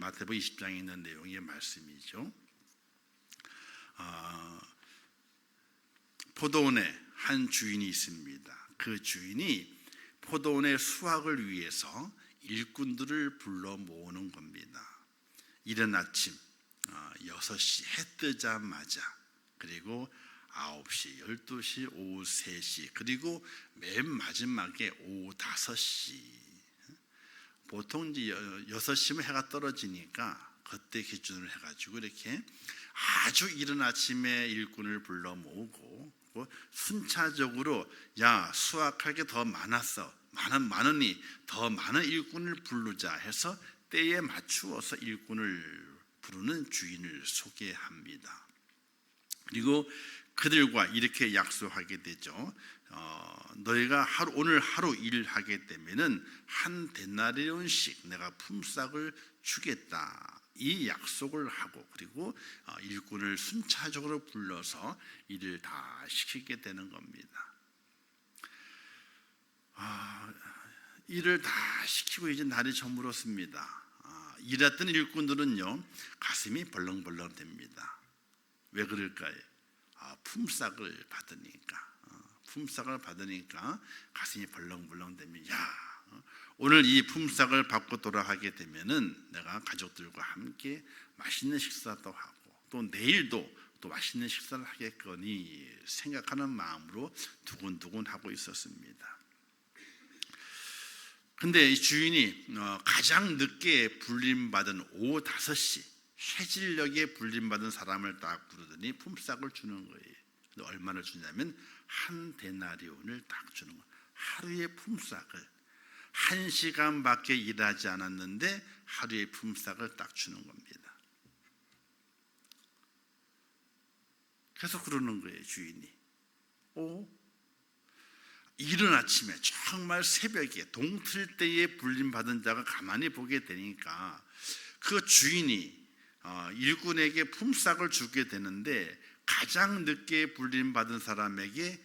마태복음 20장에 있는 내용의 말씀이죠. 포도원에 한 주인이 있습니다. 그 주인이 포도원의 수확을 위해서 일꾼들을 불러 모으는 겁니다. 이른 아침 6시 해 뜨자마자, 그리고 9시, 12시, 오후 3시, 그리고 맨 마지막에 오후 5시. 보통 이제 6시면 해가 떨어지니까 그때 기준으로 해가지고 이렇게 아주 이른 아침에 일꾼을 불러 모으고, 순차적으로 수확할 게 더 많았어, 많으니 더 많은 일꾼을 부르자 해서 때에 맞추어서 일꾼을 부르는 주인을 소개합니다. 그리고 그들과 이렇게 약속하게 되죠. 너희가 오늘 하루 일하게 되면은 한 데나리온씩 내가 품삯을 주겠다, 이 약속을 하고, 그리고 일꾼을 순차적으로 불러서 일을 다 시키게 되는 겁니다. 일을 다 시키고 이제 날이 저물었습니다. 일했던 일꾼들은요, 가슴이 벌렁벌렁 됩니다. 왜 그럴까요? 품삯을 받으니까 가슴이 벌렁벌렁 됩니다. 오늘 이 품삯을 받고 돌아가게 되면은 내가 가족들과 함께 맛있는 식사도 하고, 또 내일도 또 맛있는 식사를 하겠거니 생각하는 마음으로 두근두근 하고 있었습니다. 근데 이 주인이 가장 늦게 불림받은 오후 5시 해질녘에 불림받은 사람을 딱 부르더니 품삯을 주는 거예요. 얼마나 주냐면 한 데나리온을 딱 주는 거예요. 하루의 품삯을, 1시간밖에 일하지 않았는데 하루의 품삯을 딱 주는 겁니다. 그래서 그러는 거예요, 주인이. 이른 아침에 정말 새벽에 동틀 때에 불림받은 자가 가만히 보게 되니까 그 주인이 일꾼에게 품삯을 주게 되는데, 가장 늦게 불림받은 사람에게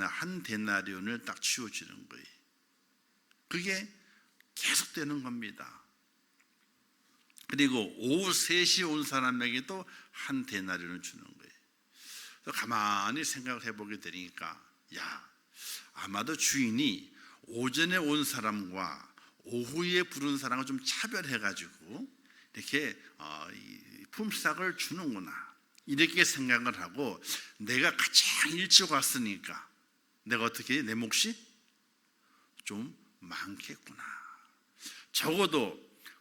한 데나리온을 딱 치워주는 거예요. 그게 계속되는 겁니다. 그리고 오후 3시 온 사람에게도 한 데나리온을 주는 거예요. 그래서 가만히 생각을 해보게 되니까, 아마도 주인이 오전에 온 사람과 오후에 부른 사람을 좀 차별해가지고 이렇게 품삯을 주는구나, 이렇게 생각을 하고, 내가 가장 일찍 왔으니까 내가 어떻게 내 몫이 좀 많겠구나. 적어도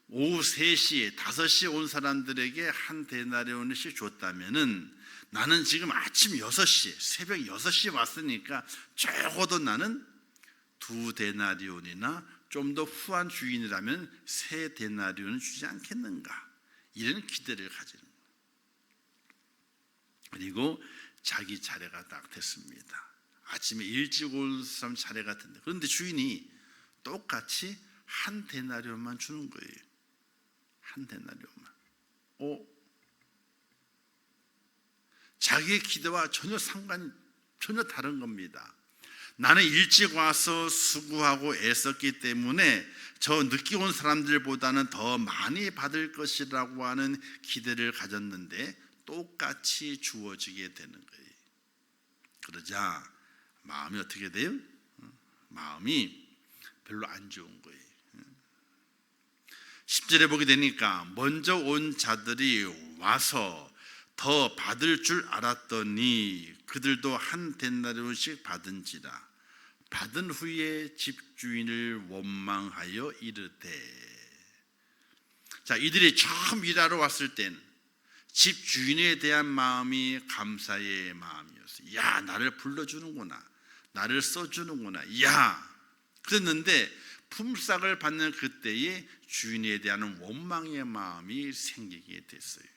오후 3시, 5시 온 사람들에게 한 데나리온씩 줬다면은 나는 지금 아침 6시, 새벽 6시 왔으니까 적어도 나는 2데나리온이나 좀 더 후한 주인이라면 3데나리온은 주지 않겠는가, 이런 기대를 가지는 거예요. 그리고 자기 차례가 딱 됐습니다. 아침에 일찍 온 사람 차례가 됐는데, 그런데 주인이 똑같이 한 데나리온만 주는 거예요. 한 데나리온만. 자기의 기대와 전혀 다른 겁니다. 나는 일찍 와서 수고하고 애썼기 때문에 저 늦게 온 사람들보다는 더 많이 받을 것이라고 하는 기대를 가졌는데 똑같이 주어지게 되는 거예요. 그러자 마음이 어떻게 돼요? 마음이 별로 안 좋은 거예요. 10절에 보게 되니까, 먼저 온 자들이 와서 더 받을 줄 알았더니 그들도 한 데나리온씩 받은지라. 받은 후에 집주인을 원망하여 이르되. 이들이 처음 일하러 왔을 때는 집주인에 대한 마음이 감사의 마음이었어요. 나를 불러주는구나, 나를 써주는구나, 그랬는데 품삯을 받는 그때에 주인에 대한 원망의 마음이 생기게 됐어요.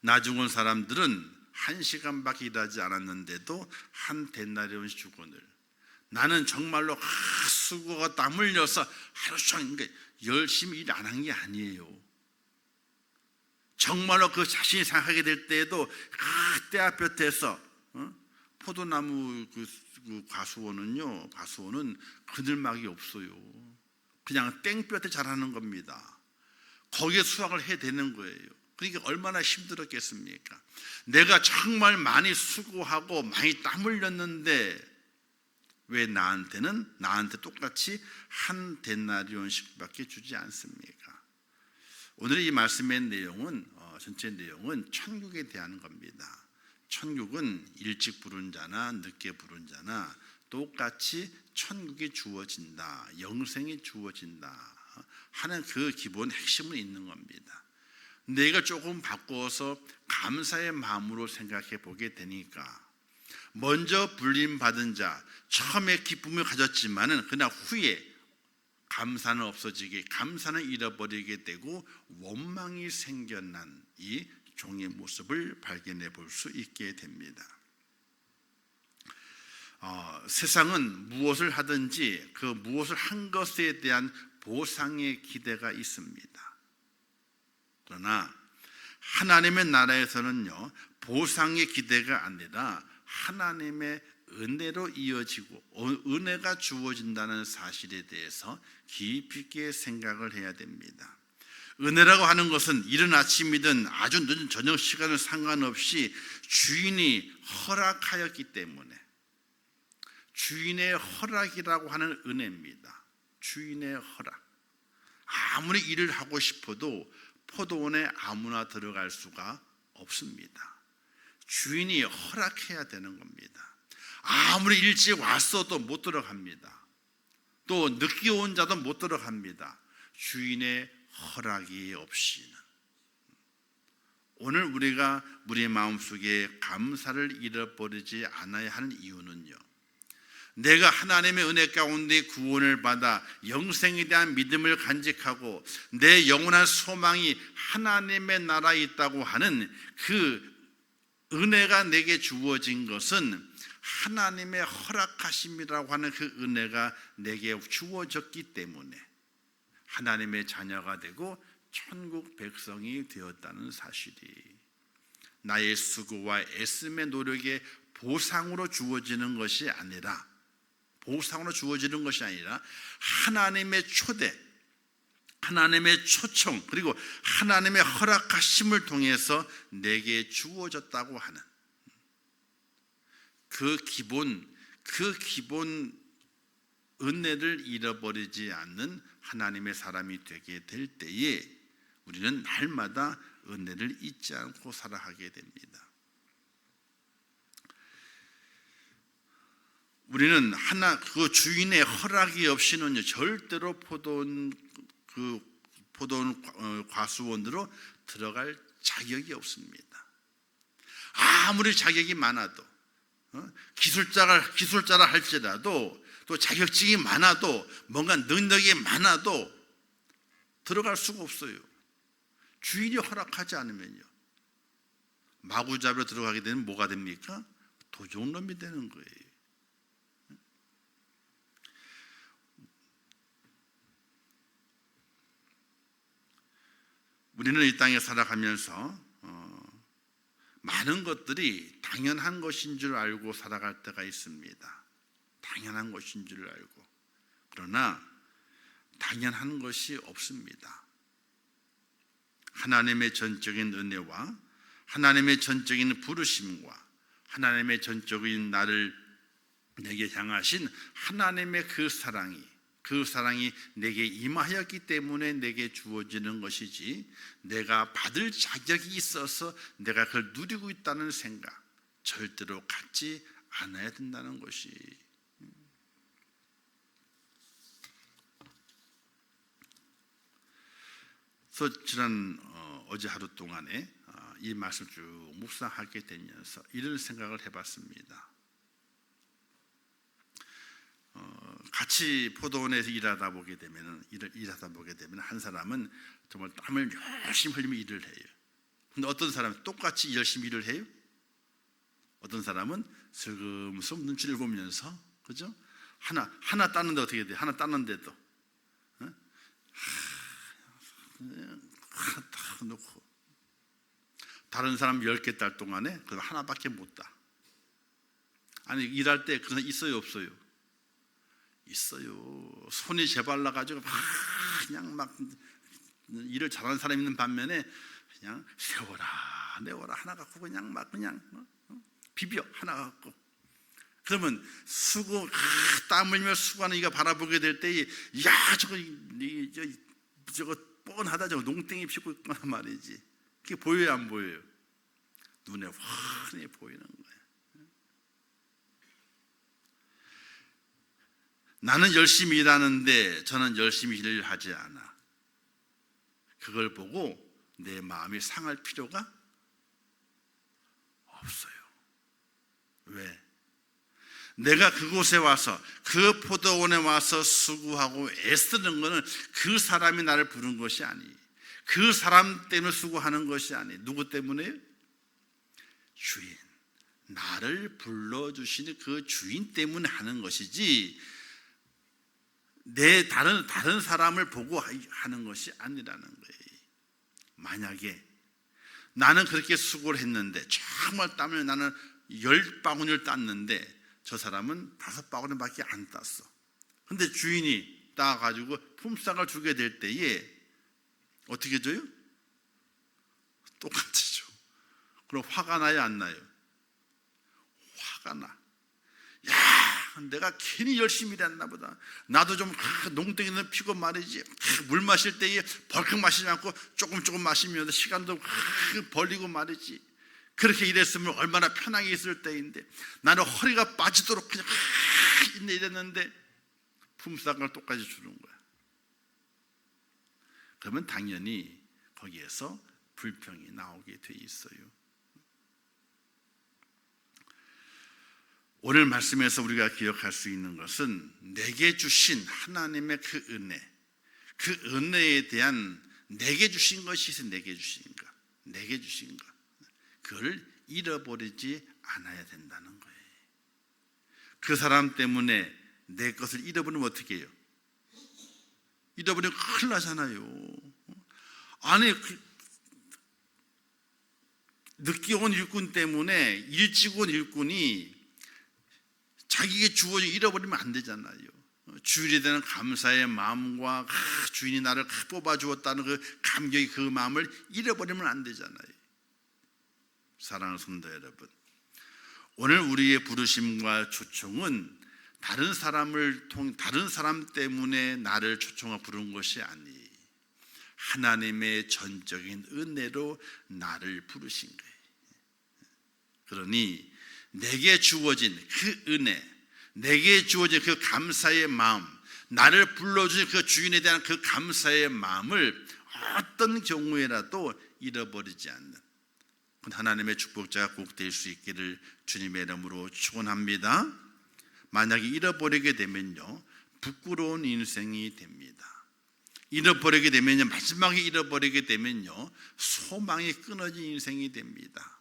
나중 온 사람들은 1시간밖에 일하지 않았는데도 한 데나리온씩 주거늘, 나는 정말로 수고가 땀 흘려서 하루 종일 열심히 일 안 한 게 아니에요. 정말로 그 자신이 생각하게 될 때에도 그 떼아볕에서 과수원은 그늘막이 없어요. 그냥 땡볕에 자라는 겁니다. 거기에 수확을 해야 되는 거예요. 그러니까 얼마나 힘들었겠습니까? 내가 정말 많이 수고하고 많이 땀 흘렸는데 왜 나한테 똑같이 한 데나리온씩밖에 주지 않습니까? 오늘 이 말씀의 내용은 전체 내용은 천국에 대한 겁니다. 천국은 일찍 부른 자나 늦게 부른 자나 똑같이 천국이 주어진다, 영생이 주어진다 하는 그 기본 핵심은 있는 겁니다. 내가 조금 바꿔서 감사의 마음으로 생각해 보게 되니까 먼저 불림받은 자, 처음에 기쁨을 가졌지만은 그러나 후에 감사는 없어지게, 감사는 잃어버리게 되고 원망이 생겨난 이 종의 모습을 발견해 볼 수 있게 됩니다. 세상은 무엇을 하든지 그 무엇을 한 것에 대한 보상의 기대가 있습니다. 그러나 하나님의 나라에서는요, 보상의 기대가 아니라 하나님의 은혜로 이어지고 은혜가 주어진다는 사실에 대해서 깊이 있게 생각을 해야 됩니다. 은혜라고 하는 것은 이른 아침이든 아주 늦은 저녁 시간을 상관없이 주인이 허락하였기 때문에, 주인의 허락이라고 하는 은혜입니다. 주인의 허락. 아무리 일을 하고 싶어도 포도원에 아무나 들어갈 수가 없습니다. 주인이 허락해야 되는 겁니다. 아무리 일찍 왔어도 못 들어갑니다. 또 늦게 온 자도 못 들어갑니다. 주인의 허락이 없이는. 오늘 우리가 우리의 마음속에 감사를 잃어버리지 않아야 하는 이유는요, 내가 하나님의 은혜 가운데 구원을 받아 영생에 대한 믿음을 간직하고 내 영원한 소망이 하나님의 나라에 있다고 하는 그 은혜가 내게 주어진 것은 하나님의 허락하심이라고 하는 그 은혜가 내게 주어졌기 때문에 하나님의 자녀가 되고 천국 백성이 되었다는 사실이 나의 수고와 애씀의 노력의 보상으로 주어지는 것이 아니라 하나님의 초대, 하나님의 초청, 그리고 하나님의 허락하심을 통해서 내게 주어졌다고 하는 그 기본 은혜를 잃어버리지 않는 하나님의 사람이 되게 될 때에 우리는 날마다 은혜를 잊지 않고 살아가게 됩니다. 우리는 그 주인의 허락이 없이는 절대로 포도원 과수원으로 들어갈 자격이 없습니다. 아무리 자격이 많아도, 기술자라 할지라도, 또 자격증이 많아도, 뭔가 능력이 많아도 들어갈 수가 없어요. 주인이 허락하지 않으면요. 마구잡이로 들어가게 되면 뭐가 됩니까? 도둑놈이 되는 거예요. 우리는 이 땅에 살아가면서 많은 것들이 당연한 것인 줄 알고 살아갈 때가 있습니다. 당연한 것인 줄 알고. 그러나 당연한 것이 없습니다. 하나님의 전적인 은혜와 하나님의 전적인 부르심과 하나님의 전적인 내게 향하신 하나님의 그 사랑이 내게 임하였기 때문에 내게 주어지는 것이지, 내가 받을 자격이 있어서 내가 그걸 누리고 있다는 생각 절대로 갖지 않아야 된다는 것이. 그래서 지난 어제 하루 동안에 이 말씀을 쭉 묵상하게 되면서 이런 생각을 해봤습니다. 같이 포도원에서 일하다 보게 되면 한 사람은 정말 땀을 열심히 흘리며 일을 해요. 근데 어떤 사람은 똑같이 열심히 일을 해요. 어떤 사람은 슬금슬금 눈치를 보면서, 그죠? 하나 땄는데 어떻게 돼? 하나 땄는데도 하나 딱 놓고 다른 사람 10개 딸 동안에 그 하나밖에 못 따. 아니 일할 때 그런 사람 있어요, 없어요? 있어요. 손이 제발라 가지고 그냥 막 일을 잘하는 사람이 있는 반면에 그냥 세워라 내워라 하나 갖고 그냥 막 그냥 비벼 하나 갖고. 그러면 수고 땀 흘리며 수고하는 이가 바라보게 될 때에 야 저거 뻔하다 저거 농땡이 피고 있구나 말이지. 그게 보여요 안 보여요? 눈에 환히 보이는 거예요. 나는 열심히 일하는데 저는 열심히 일을 하지 않아. 그걸 보고 내 마음이 상할 필요가 없어요. 왜? 내가 그곳에 와서 그 포도원에 와서 수고하고 애쓰는 것은 그 사람이 나를 부른 것이 아니에요. 그 사람 때문에 수고하는 것이 아니에요. 누구 때문에요? 주인, 나를 불러주시는 그 주인 때문에 하는 것이지 내 다른 사람을 보고 하는 것이 아니라는 거예요. 만약에 나는 그렇게 수고를 했는데 정말 땀을 나는 10바구니를 땄는데 저 사람은 5바구니밖에 안 땄어. 근데 주인이 따가지고 품삯을 주게 될 때에 어떻게 줘요? 똑같이 줘. 그럼 화가 나요 안 나요? 화가 나. 야, 내가 괜히 열심히 일했나 보다. 나도 좀 농땡이는 피고 말이지. 물 마실 때에 벌컥 마시지 않고 조금 마시면 시간도 벌리고 말이지. 그렇게 일했으면 얼마나 편하게 있을 때인데 나는 허리가 빠지도록 그냥 일했는데 품삯을 똑같이 주는 거야. 그러면 당연히 거기에서 불평이 나오게 돼 있어요. 오늘 말씀에서 우리가 기억할 수 있는 것은 내게 주신 하나님의 그 은혜에 대한 내게 주신 것이 있어. 내게 주신 것 그걸 잃어버리지 않아야 된다는 거예요. 그 사람 때문에 내 것을 잃어버리면 어떻게 해요? 잃어버리면 큰일 나잖아요. 아니 늦게 온 일꾼 때문에 일찍 온 일꾼이 자기에게 주어진 잃어버리면 안 되잖아요. 주인에 대한 감사의 마음과 주인이 나를 뽑아주었다는 그 감격의 그 마음을 잃어버리면 안 되잖아요. 사랑하는 성도 여러분, 오늘 우리의 부르심과 초청은 다른 사람 때문에 나를 초청하고 부른 것이 아니 하나님의 전적인 은혜로 나를 부르신 거예요. 그러니 내게 주어진 그 은혜, 내게 주어진 그 감사의 마음, 나를 불러주신 그 주인에 대한 그 감사의 마음을 어떤 경우에라도 잃어버리지 않는 하나님의 축복자가 꼭 될 수 있기를 주님의 이름으로 축원합니다. 만약에 잃어버리게 되면요 부끄러운 인생이 됩니다. 잃어버리게 되면요 마지막에 잃어버리게 되면요 소망이 끊어진 인생이 됩니다.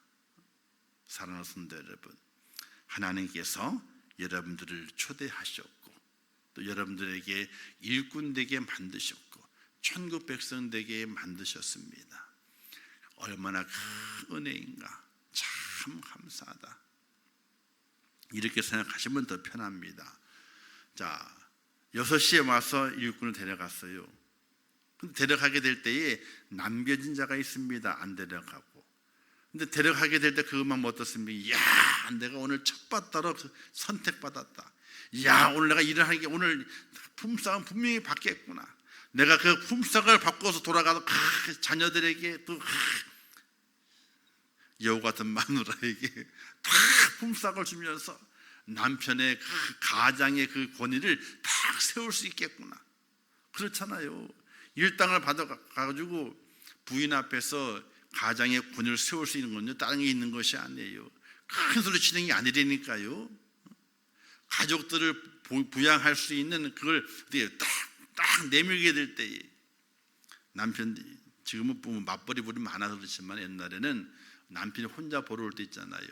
사랑하는 성도 여러분, 하나님께서 여러분들을 초대하셨고 또 여러분들에게 일꾼 되게 만드셨고 천국 백성 되게 만드셨습니다. 얼마나 큰 은혜인가. 참 감사하다. 이렇게 생각하시면 더 편합니다. 자, 6시에 와서 일꾼을 데려갔어요. 근데 데려가게 될 때에 남겨진 자가 있습니다. 안 데려가고. 근데 데려가게 될 때 그것만 어떻습니까? 야, 내가 오늘 첫바따로 선택받았다. 야, 오늘 내가 일을 하는 게 오늘 품삯은 분명히 받겠구나. 내가 그 품삯을 바꿔서 돌아가서 자녀들에게 또 여우 같은 마누라에게 다 품삯을 주면서 남편의 그 가장의 그 권위를 다 세울 수 있겠구나. 그렇잖아요. 일당을 받아가지고 부인 앞에서 가장의 권위를 세울 수 있는 건요 다른 게 있는 것이 아니에요. 큰 소리 치는 게 아니라니까요. 가족들을 부양할 수 있는 그걸 딱 내밀게 될 때에 남편, 지금은 보면 맞벌이 부리 많아서 그렇지만 옛날에는 남편이 혼자 보러 올 때 있잖아요.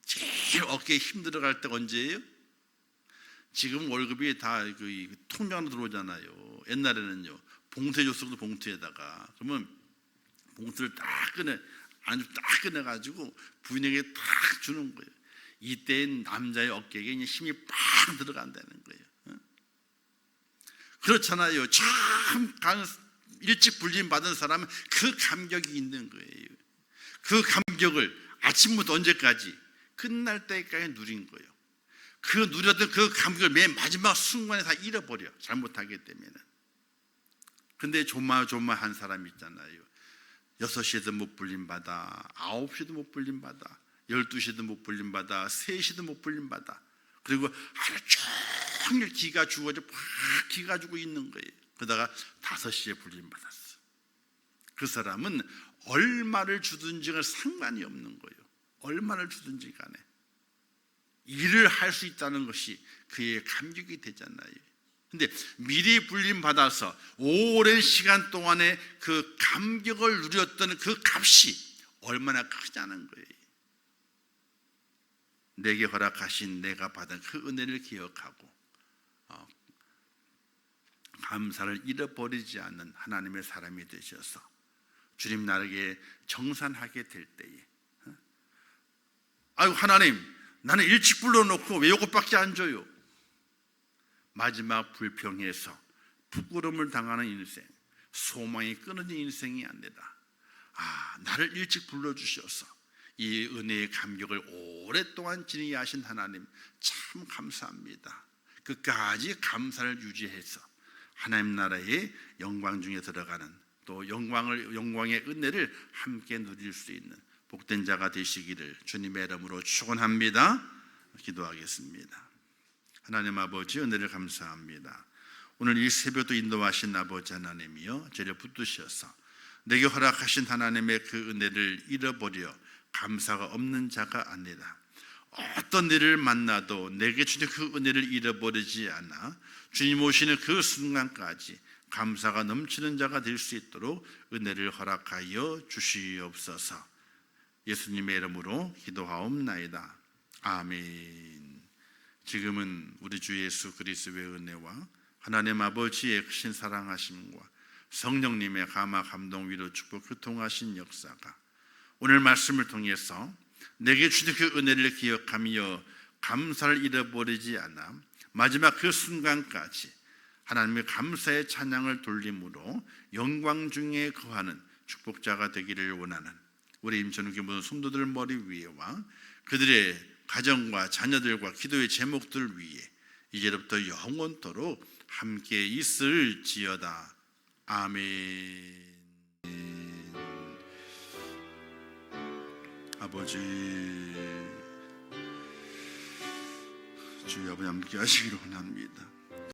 제일 어깨에 힘들어갈 때가 언제예요? 지금 월급이 다 그 통장으로 들어오잖아요. 옛날에는요 봉투에 줬어도 봉투에다가 그러면 봉투를 딱 꺼내가지고 부인에게 딱 주는 거예요. 이때엔 남자의 어깨에 힘이 팍 들어간다는 거예요. 그렇잖아요. 참 일찍 불림 받은 사람은 그 감격이 있는 거예요. 그 감격을 아침부터 언제까지? 끝날 때까지 누린 거예요. 그 누렸던 그 감격을 맨 마지막 순간에 다 잃어버려, 잘못하기 때문에. 근데 조마조마한 사람이 있잖아요. 6시에도 못 불림받아, 9시도 못 불림받아, 12시도 못 불림받아, 3시도 못 불림받아. 그리고 하루 종일 기가 죽어져 팍 기가 죽고 있는 거예요. 그러다가 5시에 불림받았어. 그 사람은 얼마를 주든지가 상관이 없는 거예요. 얼마를 주든지 간에 일을 할 수 있다는 것이 그의 감격이 되잖아요. 근데 미리 불림받아서 오랜 시간 동안에 그 감격을 누렸던 그 값이 얼마나 크냐는 거예요. 내게 허락하신 내가 받은 그 은혜를 기억하고 감사를 잃어버리지 않는 하나님의 사람이 되셔서 주님 나에게 정산하게 될 때에, 아이고 하나님, 나는 일찍 불러놓고 왜 이것밖에 안 줘요? 마지막 불평에서 부끄러움을 당하는 인생, 소망이 끊어진 인생이 아니라 나를 일찍 불러주셔서 이 은혜의 감격을 오랫동안 지니게 하신 하나님 참 감사합니다. 끝까지 감사를 유지해서 하나님 나라의 영광 중에 들어가는, 또 영광의 은혜를 함께 누릴 수 있는 복된 자가 되시기를 주님의 이름으로 축원합니다. 기도하겠습니다. 하나님 아버지, 은혜를 감사합니다. 오늘 이 새벽도 인도하신 아버지 하나님이여, 저를 붙드셔서 내게 허락하신 하나님의 그 은혜를 잃어버려 감사가 없는 자가 아니라 어떤 일을 만나도 내게 주신 그 은혜를 잃어버리지 않아 주님 오시는 그 순간까지 감사가 넘치는 자가 될 수 있도록 은혜를 허락하여 주시옵소서. 예수님의 이름으로 기도하옵나이다. 아멘. 지금은 우리 주 예수 그리스도의 은혜와 하나님 아버지의 크신 사랑하심과 성령님의 감화 감동 위로 축복 교통하신 역사가 오늘 말씀을 통해서 내게 주신 그 은혜를 기억하며 감사를 잃어버리지 않아 마지막 그 순간까지 하나님의 감사의 찬양을 돌림으로 영광 중에 거하는 축복자가 되기를 원하는 우리 임천우교 모든 성도들 머리 위에와 그들의 가정과 자녀들과 기도의 제목들 위에 이제부터 영원토록 함께 있을지어다. 아멘. 아버지, 주여 아버지 함께 하시기를 원합니다.